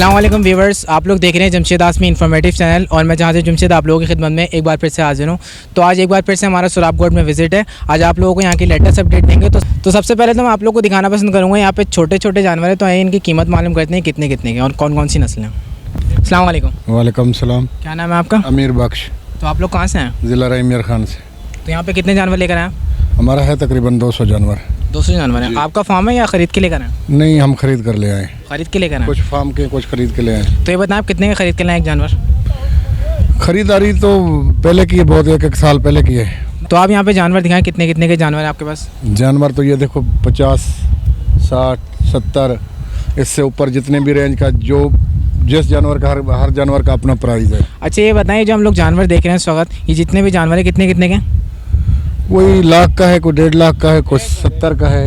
अस्सलाम वालेकुम व्यूवर्स, आप लोग देख रहे हैं जमशेद आसमी इन्फॉर्मेटिव चैनल और मैं जहाँ से जमशेद आप लोगों की खिदमत में एक बार फिर से हाजिर हूँ। तो आज एक बार फिर से हमारा सोहराब गोथ में विजिट है। आज आप लोगों को यहाँ की लेटेस्ट अपडेट देंगे। तो सबसे पहले तो मैं आप लोगों को दिखाना पसंद करूँगा यहाँ पे छोटे छोटे जानवर हैं, तो इनकी कीमत मालूम करते हैं कितने कितने के और कौन कौन सी नस्लें हैं। अस्सलाम वालेकुम। वालेकुम सलाम। क्या नाम है आपका? अमीर बख्श। तो आप लोग कहाँ से हैं? ज़िला रहीमियर खान से। तो यहाँ पे कितने जानवर लेकर आए? हमारा है तकरीबन 200 जानवर। 200 जानवर हैं। आपका फार्म है या ख़रीद के लेकर आए? नहीं, हम खरीद कर ले आए। खरीद के लेकर आए? कुछ फार्म के, कुछ खरीद के ले आए। तो ये बताएं आप कितने के खरीद के लाए एक जानवर? खरीदारी तो पहले की है, बहुत एक साल पहले की है। तो आप यहाँ पे जानवर दिखाएं, कितने कितने के जानवर हैं आपके पास? जानवर तो ये देखो 50, 60, 70, इससे ऊपर जितने भी रेंज का जो जिस जानवर का हर जानवर का अपना प्राइस है। अच्छा ये बताएं, जो हम लोग जानवर देख रहे हैं इस वक्त, ये जितने भी जानवर हैं कितने कितने के हैं? कोई लाख का है, कोई 1.5 लाख का है, कुछ 70 का है।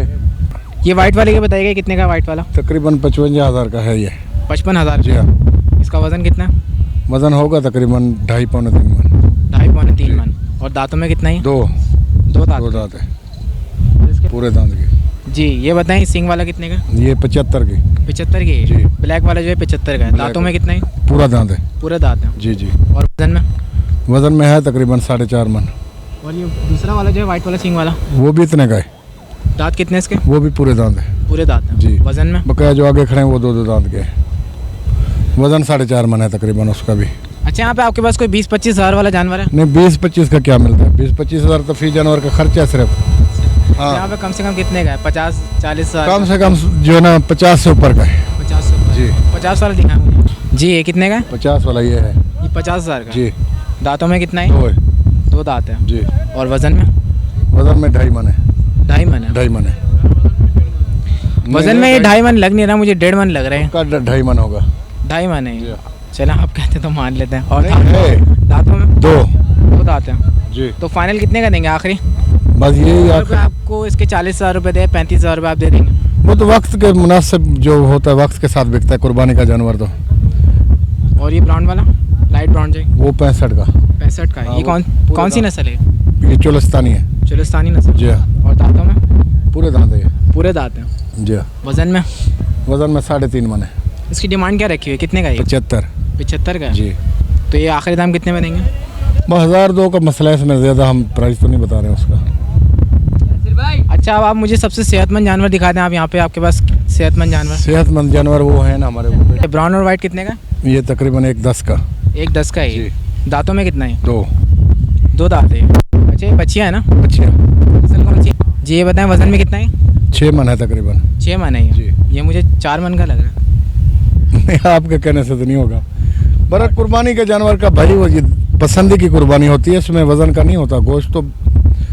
ये वाइट वाले के बताइएगा कितने का? वाइट वाला तकरीबन 55,000 का है ये। 55,000? जी हाँ। इसका वज़न कितना है? वज़न होगा तकरीबन 2.5 पौने 3 मन। 2.5 पौने 3 मन। और दांतों में कितना ही? दो दांत है पूरे दांत के। जी ये बताएं, सिंग वाला कितने का? ये 75 की। 75 की? जी। ब्लैक वाला जो है 75 का है। दांतों में कितना ही? पूरा दांत है। पूरे दांत है। जी जी। और वज़न में है तकरीबन 4.5 मन। और ये दूसरा वाला जो है वाइट वाला सिंग वाला, वो भी इतने का है। दांत कितने इसके? वो भी पूरे दांत है। पूरे दांत है। जी। वज़न में? बकाया जो आगे खड़े हैं वो 2 दांत के हैं। वज़न 4.5 मन है तकरीबन उसका भी। अच्छा यहाँ पे आपके पास कोई 20-25 हज़ार वाला जानवर है? नहीं, 20-25 का क्या मिलता है? 20-25 हज़ार तो फी जानवर का खर्चा है सिर्फ। हाँ। यहाँ पे कम से कम कितने का है? 50-40 हज़ार? कम से कम जो है ना 50 से ऊपर का है। 50 से ऊपर? जी। 50 वाला दिखाएं मुझे। जी ये कितने का है? 50 वाला ये है। ये 50,000 का? जी। दांतों में कितना है? 2 दांत है। जी। और वज़न में? वज़न में 2.5 मन है। 2.5 मन है? 2.5 मन है। वज़न में ये 2.5 मन लग नहीं रहा मुझे, 1.5 मन लग रहे हैं। 2.5 मन होगा। 2.5 मन है? चलो आप कहते तो मान लेते हैं। और है दांतों में? 2 दांत हैं। जी। तो फाइनल कितने का देंगे आखिरी? बस यही आपको इसके 40,000 रुपये दे, 35,000 रुपये आप दे देंगे? वो तो वक्त के मुनासिब जो होता है, वक्त के साथ बिकता है कुर्बानी का जानवर तो। और ये ब्राउन वाला लाइट ब्राउन जो वो 65 का। 65 का है। ये कौन सी नस्ल है? ये चोलिस्तानी है। चोलिस्तानी नस्ल? जी हाँ। और दांतों में? पूरे दांत है ये। पूरे दांत हैं। जी हाँ। वज़न में? वज़न में 3.5 मन है। इसकी डिमांड क्या रखी हुई है, कितने का है? 75 का है। जी। तो ये आखिरी दाम कितने में देंगे? 1000-2 का मसला है, इसमें ज़्यादा हम प्राइस तो नहीं बता रहे हैं उसका। अच्छा अब आप मुझे सबसे सेहतमंद जानवर दिखा दें। आप यहाँ पे आपके पास सेहतमंद जानवर वो है ना हमारे ऊपर। ब्राउन और वाइट कितने का? ये तकरीबन 1.10 का। 1.10 का है। दांतों में कितना है? 2 दांत है। अच्छा ये बच्चियाँ है ना? बच्चियाँ। नस्ल कौन सी? जी ये बताएं, वज़न में कितना है? 6 मन है तकरीबन। 6 मन है जी। ये मुझे 4 मन का लग रहा है। आपके कहने से तो नहीं होगा। बड़ा कुर्बानी के जानवर का भाई वो पसंदी की कुर्बानी होती है, इसमें वज़न का नहीं होता। गोश्त तो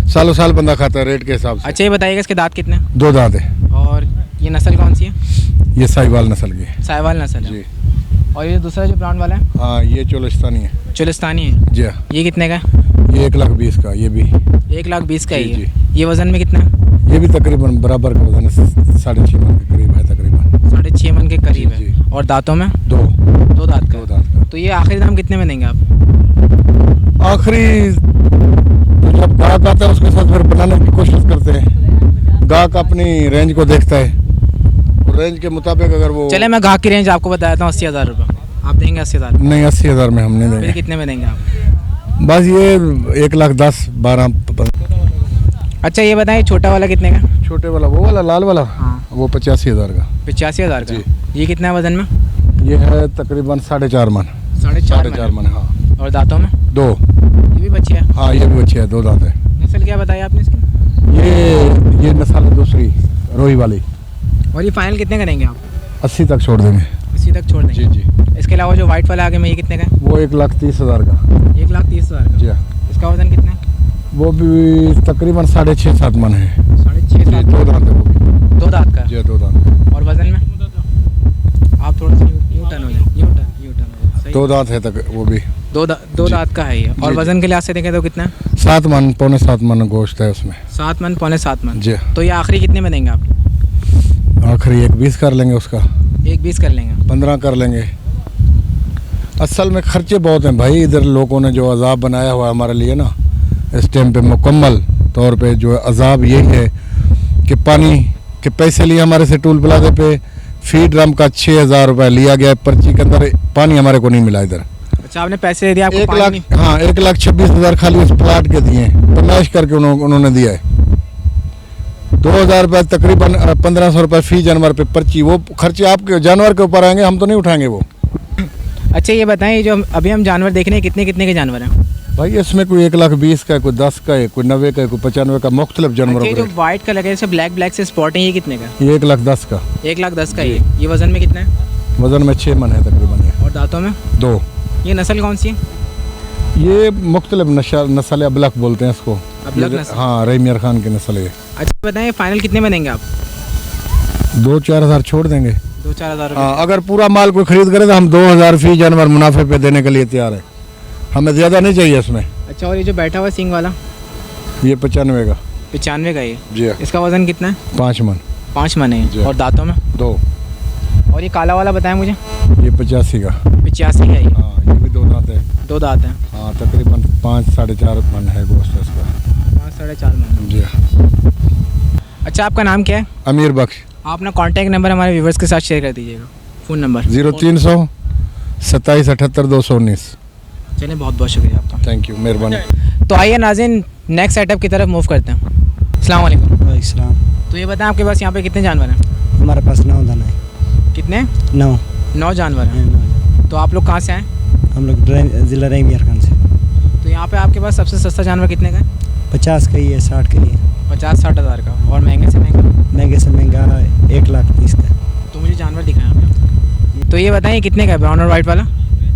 सालों साल बंदा खाता है रेट के हिसाब से। अच्छा ये बताइएगा इसके दांत कितने? 2 दांत है। और ये नस्ल कौन सी है? ये साहिवाल नस्ल की है। साहिवाल नस्ल है। जी। और ये दूसरा जो ब्राउन वाला है? हाँ ये चोलिस्तानी है। चोलिस्तानी है? जी हाँ। ये कितने का है? ये 1,20,000 का। ये भी 1,20,000 का जी, है। ये वज़न में कितना है? ये भी तकरीबन बराबर का वज़न है, 6.5 मन के करीब है तकरीबन। 6.5 मन के करीब जी, है। और दांतों में? 2 दांत का। तो ये आखिरी दाम कितने में देंगे आप? आखिरी तो जब गाहक आता है उसके साथ फिर बनाने की कोशिश करते हैं। गाहक अपनी रेंज को देखता है, रेंज के मुताबिक अगर वो। चले मैं गाहक की रेंज आपको बताता हूँ, 80,000 रुपये। आप देंगे 80,000? नहीं 80,000 में हम नहीं देंगे। फिर कितने में देंगे आप? बस ये 1,10,12। अच्छा ये बताएं छोटा वाला कितने का? छोटे वाला वो वाला लाल वाला? हाँ। वो 85,000 का। 85,000 का? ये कितना है वज़न में? ये है तकरीबन 4.5 मन। 4.5 मन हाँ। और दांतों में? 2। ये भी बच्ची है? हाँ ये भी अच्छी है, 2 दांत है। नस्ल क्या बताया आपने इसकी? ये नस्ल है दूसरी रोही वाली। और ये फाइनल कितने का देंगे आप? 80 तक छोड़ देंगे। 80 तक छोड़ देंगे? जी जी। इसके अलावा जो वाइट वाला आगे में ये कितने का है? वो 1,30,000 का। 1,30,000 का? जी हाँ। इसका वज़न कितना है? वो भी तकरीबन 6.5-7 मन है। 6.5-7? 2 दांत है वो भी। 2 दांत का? जी 2 दांत। और वज़न में? आप थोड़ा सा यूँ टर्न हो जाए, यूँ टर्न। 2 दांत है तक वो भी। 2 दांत का है ये। और वज़न के लिहाज से देखें तो कितना है? 7 मन पौने 7 मन गोश्त है उसमें। 7 मन पौने 7 मन? जी। तो ये आखिरी कितने में देंगे आप? आखिरी 1,20 कर लेंगे उसका। 1,20 कर लेंगे? 15 कर लेंगे। असल में खर्चे बहुत हैं भाई, इधर लोगों ने जो अजाब बनाया हुआ है हमारे लिए ना, इस टाइम पे मुकम्मल तौर पे जो अजाब यही है कि पानी के पैसे लिए हमारे से टूल प्लाजे पे फी ड्रम का 6,000 रुपये लिया गया है। पर्ची के अंदर पानी हमारे को नहीं मिला इधर। अच्छा, आपने पैसे दे दिए, आपको 1 लाख, हाँ 1,26,000 खाली उस प्लाट के दिए हैं, तमाश करके उन्होंने दिया है। 2,000 रुपये तकरीबन 1,500 रुपये फी जानवर पे पर्ची, वो खर्चे आपके जानवर के ऊपर आएंगे, हम तो नहीं उठाएंगे वो। अच्छा ये बताएं, जो अभी हम जानवर देख रहे हैं कितने कितने के जानवर हैं भाई? इसमें कोई 1,20,000 का है, कोई 10 का है, कोई 90 का है, कोई 95 का, मुख्तलिफ जानवरों अच्छा, जो व्हाइट कलर है, ब्लैक ब्लैक से स्पॉट है, ये कितने का? ये 1,10,000 का। 1,10,000 का ये वजन में कितना है? वजन में 6 मन है तकरीबन ये। और दांतों में 2। ये नस्ल कौन सी है? ये मुख्तलिफ नस्ल अबलक बोलते हैं इसको। अबलक नस्ल? हाँ, रहीमियर खान की नस्ल है। अच्छा बताएं, फाइनल कितने में देंगे आप? 2-4 हज़ार छोड़ देंगे। 2-4 हज़ार? हाँ, अगर पूरा माल कोई खरीद करे तो हम 2,000 फी जानवर मुनाफे पे देने के लिए तैयार है, हमें ज़्यादा नहीं चाहिए इसमें। अच्छा, और ये जो बैठा हुआ है सींग वाला? ये 95 का। 95 का ये? जी। इसका वजन कितना है? 5 मन। 5 मन है। और दांतों में? 2। और ये काला वाला बताएं मुझे? ये 85 का। 85 का ये? हाँ, ये भी 2 दांत है। 2 दांत हैं। हाँ, तकरीबन 5-4.5 मन है गोश्त इसका। 5-4.5 मन। जी। अच्छा, आपका नाम क्या है? अमीर बख्श। आप अपना कॉन्टैक्ट नंबर हमारे व्यूवर्स के साथ शेयर कर दीजिएगा। Phone number 0300 27 78 219। चलिए, बहुत बहुत शुक्रिया आपका। थैंक यू, मेहरबानी। तो आइए नाज़रीन, नेक्स्ट सेटअप की तरफ मूव करते हैं। अस्सलाम वालेकुम। वालेकुम। तो ये बताएं, आपके पास यहाँ पे कितने जानवर हैं? हमारे पास 9 दाना है। कितने? 9 जानवर हैं। तो आप लोग कहाँ से आए? हम लोग ज़िला रहीमियर खान से। तो यहाँ पे आपके पास सबसे सस्ता जानवर कितने का है? 50 का ही है, 60 का ही है। 50-60 हज़ार का। और महंगे से महंगा? महंगे से महंगा 1,30,000 का। तो मुझे जानवर दिखाएं आप। तो ये बताएं, कितने का है ब्राउन और वाइट वाला?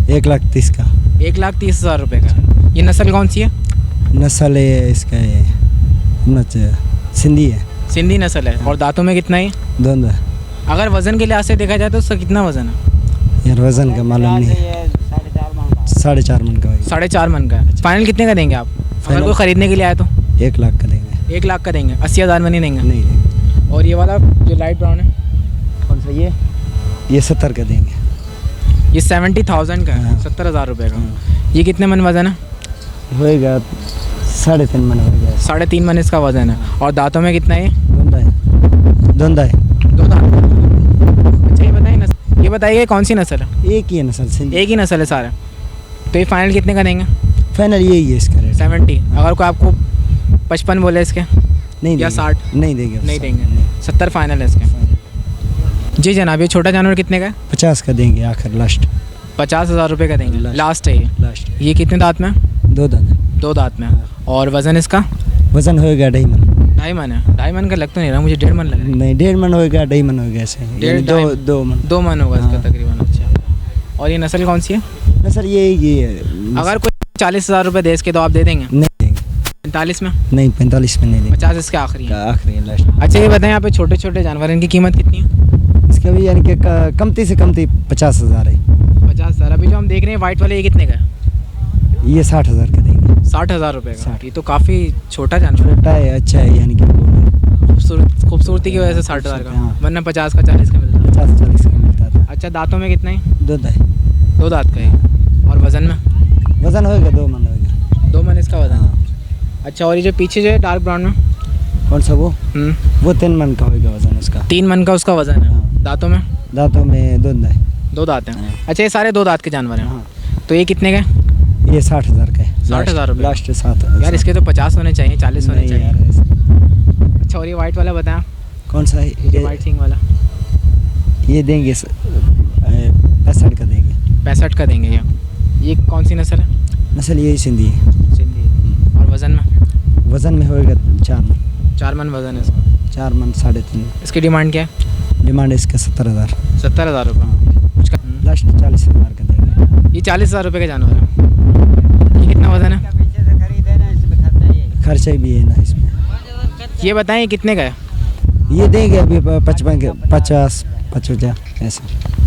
1,30,000 का। 1,30,000 रुपये का। ये नस्ल कौन सी है? नस्ल है इसका सिंधी है। सिंधी नस्ल है। और दांतों में कितना है? 2 अगर वज़न के लिहाज से देखा जाए तो उसका कितना वज़न है? यार वज़न का मालूम नहीं है। 4.5 मन का। 4.5 मन का है। फाइनल कितने का देंगे आप? अगर कोई ख़रीदने के लिए आए तो 1 लाख का देंगे। 1 लाख का देंगे। 80,000 में नहीं देंगे? नहीं देंगे। और ये वाला जो लाइट ब्राउन है कौन सा? ये 70 का देंगे। ये 70,000 का है। 70,000 रुपये का। ये कितने मन वज़न है? होएगा 3.5 मन होएगा। 3.5 मन इसका वज़न है। और दांतों में कितना है? दोंदा है। 2 दांत। अच्छा ये बताइए कौन सी नस्ल है? एक ही है नस्ल, सिंधी। एक ही नस्ल है सारा। तो ये फाइनल कितने का देंगे? फाइनल यही है इसका रेट। 70। अगर कोई आपको 55 बोले इसके? नहीं या 60? नहीं देंगे। नहीं देंगे। 70 फाइनल है इसके। जी जनाब, ये छोटा जानवर कितने का है? 50 का देंगे आखिर लास्ट। 50,000 रुपये का देंगे लास्ट है ये? लास्ट। ये कितने दांत में? 2 दांत। 2 दांत में। और वज़न इसका? वज़न होएगा 2.5 मन। 2.5 मन है? 2.5 मन का लग तो नहीं रहा मुझे, 1.5 मन लग रहा है। नहीं, 1.5 मन होएगा, 2.5 मन होएगा ऐसे। 2 मन। 2 मन होगा इसका तकरीबन। अच्छा, और ये नस्ल कौन सी है? नस्ल ये है। अगर कोई 40,000 रुपये दे इसके तो आप दे देंगे? नहीं देंगे। 45 में? नहीं, 45 में नहीं देंगे। 50 इसके आखिरी है? आखिरी है, लास्ट। अच्छा ये बताएं, यहाँ पे छोटे छोटे जानवर, इनकी कीमत कितनी है? इसका भी यानी कि कमती से कमती 50,000 है। 50,000। अभी जो हम देख रहे हैं वाइट वाले, ये कितने का है? ये 60,000 का देंगे। 60,000 रुपये का। ये तो काफ़ी छोटा जानवर है। छोटा है, अच्छा है, यानी कि खूबसूरती की वजह से 60,000 का, वरना 50 का 40 का मिलता है। 50-40 का मिलता था। अच्छा, दांतों में कितना है? 2 दांत। 2 दांत का है। और वज़न में? वज़न होएगा 2 मन होएगा। 2 मन इसका वज़न। अच्छा, और ये जो पीछे जो है डार्क ब्राउन में, कौन सा? वो 3 मन का होएगा वज़न उसका। 3 मन का उसका वज़न है। दांतों में? दांतों में 2 दांत। 2 दांत हैं। अच्छा, ये सारे 2 दांत के जानवर हैं। तो ये कितने का है? ये 60,000 का है। 60,000 रुपये लास्ट 7। यार इसके तो 50 होने चाहिए, 40 होने चाहिए। अच्छा, और ये वाइट वाला बताया कौन सा है? ये वाइट सिंग वाला? ये देंगे 65 का देंगे। 65 का देंगे। ये कौन सी नस्ल है? नस्ल यही सिंधी है। सिंधी। और वज़न में? वज़न में होएगा 4 मन। 4 मन वज़न है इसका। 4 मन 3.5। इसकी डिमांड क्या है? डिमांड इसका 70,000। 70,000 रुपये। लास्ट 40,000 का देंगे। ये 40,000 रुपये का जानवर है। ये कितना वज़न है? खर्चा भी है ना इसमें। ये बताएं, ये कितने का है? ये देंगे अभी 55 के 50 ऐसा।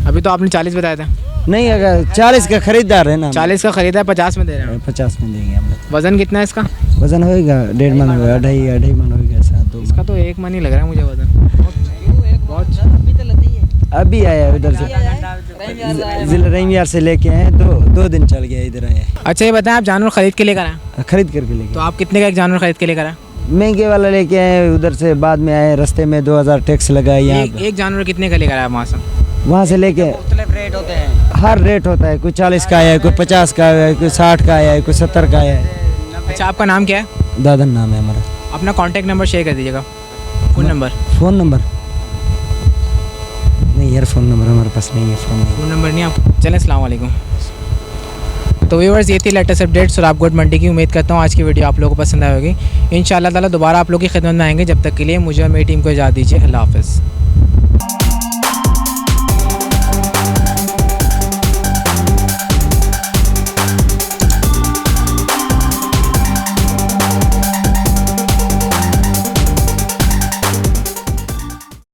अभी तो आपने 40 बताया था। नहीं, अगर 40 का खरीदार है ना। 40 का खरीदा है, 50 में दे रहे हैं। 50 में देंगे हम लोग। वज़न कितना है इसका? वज़न होएगा 1.5 मन होएगा, 2.5 मन होएगा ऐसा। 2 इसका तो 1 मन ही लग रहा है मुझे वज़न। बहुत अभी आया उधर से, ज़िला रहीमियर से लेके आए। 2 दिन चल गया, इधर आया। अच्छा ये बताएं, आप जानवर खरीद के लेकर आए? खरीद करके लेके। तो आप कितने का एक जानवर खरीद के लेकर आए? महंगे वाला लेके आए, उधर से बाद में आए, रास्ते में 2000 टैक्स लगाए यहाँ एक जानवर कितने का लेकर आया वहाँ से लेके। रेट होते हैं, हर रेट होता है, कोई 40 का आया है, कोई 50 का आया है, कोई 60 का आया है, कोई 70 का आया है। अच्छा, आपका नाम क्या है? दादन नाम है हमारा। अपना कॉन्टैक्ट नंबर शेयर कर दीजिएगा, फ़ोन नंबर। फ़ोन नंबर नहीं यार, फ़ोन नंबर हमारे पास नहीं है। फ़ोन नंबर नहीं आप। चलें, अस्सलाम वालेकुम। तो व्यूअर्स, ये थी लेटेस्ट अपडेट सोहराब गोथ मंडी की। उम्मीद करता हूँ आज की वीडियो आप लोगों को पसंद आई होगी। इंशाअल्लाह ताला दोबारा आप लोगों की खिदमत में आएंगे। जब तक के लिए मुझे और मेरी टीम को इजाज़त दीजिए। अल्लाह हाफ़िज़।